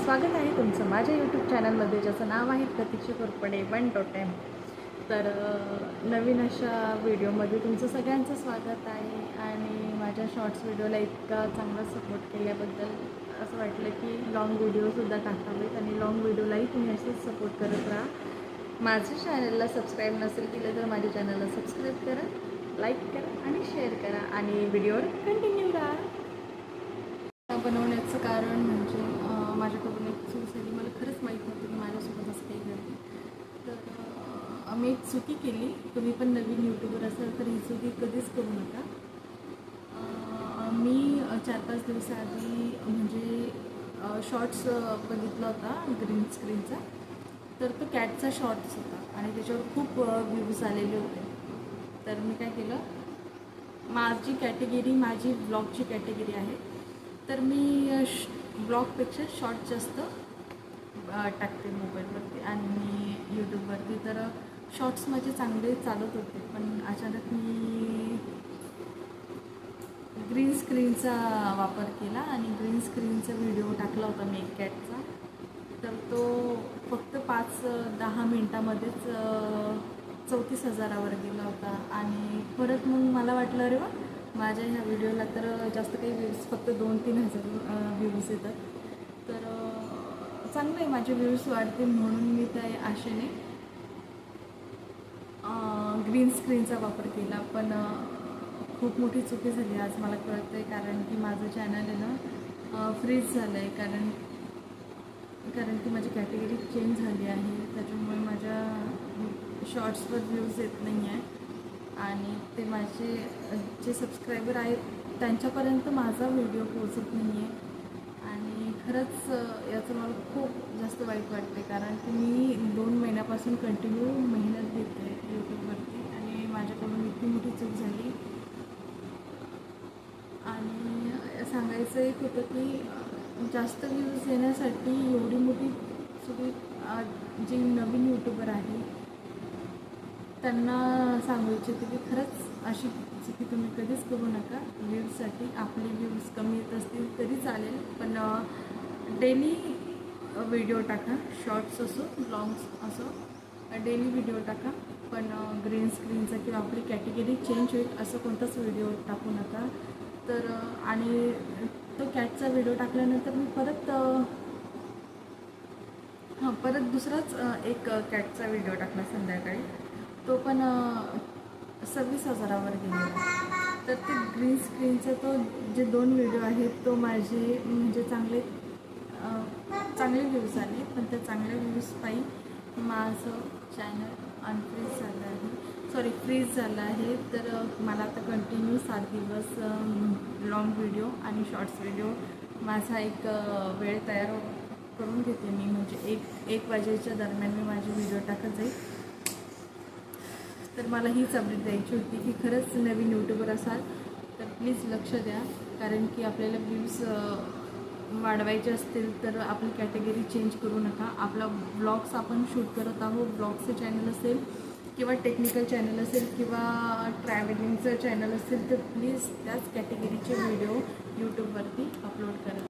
स्वागत आहे तुमचं माझ्या यूट्यूब चॅनलमध्ये, ज्याचं नाव आहे प्रतीक्षा कोरपडे वन टोटेम. तर नवीन अशा व्हिडिओमध्ये तुमचं सगळ्यांचं स्वागत आहे. आणि माझ्या शॉर्ट्स व्हिडिओला इतका चांगला सपोर्ट केल्याबद्दल असं वाटलं की लाँग व्हिडिओसुद्धा टाकावेत आणि लाँग व्हिडिओलाही तुम्ही असेच सपोर्ट करत राहा. माझ्या चॅनलला सबस्क्राईब नसेल केलं तर माझ्या चॅनलला सबस्क्राईब करा, लाईक करा आणि शेअर करा आणि व्हिडिओवर कंटिन्यू राहा. बनवण्याचं कारण म्हणजे माझ्याकडून एक चूक झाली. मला खरंच माहीत नव्हतं की माझ्यासोबत असं काही घडते. तर आम्ही एक चुकी केली. तुम्ही पण नवीन यूट्यूबर असाल तर ही चुकी कधीच करू नका. मी 4-5 दिवसाआधी म्हणजे शॉर्ट्स बघितला होता ग्रीन स्क्रीनचा. तर तो कॅटचा शॉर्ट्स होता आणि त्याच्यावर खूप व्ह्यूज आलेले होते. तर मी काय केलं, माझी कॅटेगरी माझी ब्लॉगची कॅटेगरी आहे. तर मी ब्लॉगपेक्षा शॉर्ट जास्त टाकते मोबाईलवरती आणि यूट्यूबवरती. तर शॉर्ट्स माझे चांगले चालत होते, पण अचानक मी ग्रीन स्क्रीनचा वापर केला आणि ग्रीन स्क्रीनचा व्हिडिओ टाकला होता मी एक कॅटचा. तर तो फक्त 5-10 मिनटामध्येच 34,000वर गेला होता. आणि परत मग मला वाटलं अरे वा, माझ्या ह्या व्हिडिओला तर जास्त काही व्ह्यूज, फक्त 2-3 हजार व्ह्यूज येतात. तर चांगलं आहे, माझे व्ह्यूज वाढतील म्हणून मी त्या आशेने ग्रीन स्क्रीनचा वापर केला. पण खूप मोठी चुकी झाली आज मला कळतं आहे. कारण की माझं चॅनल आहे ना फ्रीज झालं आहे. कारण की माझी कॅटेगरी चेंज झाली आहे. त्याच्यामुळे माझ्या शॉर्ट्सवर व्ह्यूज येत नाही आहे आणि ते माझे जे सबस्क्रायबर आहेत त्यांच्यापर्यंत माझा व्हिडिओ पोहोचत नाही आहे. आणि खरंच याचं मला खूप जास्त वाईट वाटते. कारण की मी 2 महिन्यापासून कंटिन्यू मेहनत घेते यूट्यूबवरती आणि माझ्याकडून इतकी मोठी चूक झाली. आणि सांगायचं एक होतं की जास्त व्ह्यूज येण्यासाठी एवढी मोठी चुकी जे नवीन यूट्यूबर आहे त्यांना सांगू इच्छिते की खरंच अशी चुकी तुम्ही कधीच करू नका. व्ह्यूजसाठी आपले व्ह्यूज कमी येत असतील तरी चालेल, पण डेली व्हिडिओ टाका. शॉर्ट्स असो लॉंग्स असो, डेली व्हिडिओ टाका. पण ग्रीन स्क्रीनचा किंवा आपली कॅटेगरी चेंज होईल असं कोणताच व्हिडिओ टाकू नका. तर आणि तो कॅटचा व्हिडिओ टाकल्यानंतर मी परत दुसराच एक कॅटचा व्हिडिओ टाकला संध्याकाळी. तो पण 26,000वर गेलेला. तर ते ग्रीन स्क्रीनचा तो जे 2 व्हिडिओ आहेत तो माझे म्हणजे चांगले व्ह्यूज आले. पण त्या चांगल्या व्ह्यूज पायी माझं चॅनल अनफ्रीज झालं आहे, फ्रीज झालं आहे. तर मला आता कंटिन्यू 7 दिवस लॉंग व्हिडिओ आणि शॉर्ट्स व्हिडिओ माझा एक वेळ तयार करून घेते मी. म्हणजे 1 वाजेच्या दरम्यान मी माझे व्हिडिओ टाकत जाईल. तर मला हीच अपडेट द्यायची होती की खरंच नवीन यूट्यूबर असाल तर प्लीज लक्ष द्या. कारण की आपल्याला व्ह्यूज वाढवायचे असतील तर आपली कॅटेगरी चेंज करू नका. आपला ब्लॉग्स आपण शूट करत आहोत, ब्लॉगचं चॅनल असेल किंवा टेक्निकल चॅनल असेल किंवा ट्रॅव्हलिंगचं चॅनल असेल तर प्लीज त्याच कॅटेगरीचे व्हिडिओ यूट्यूबवरती अपलोड करा.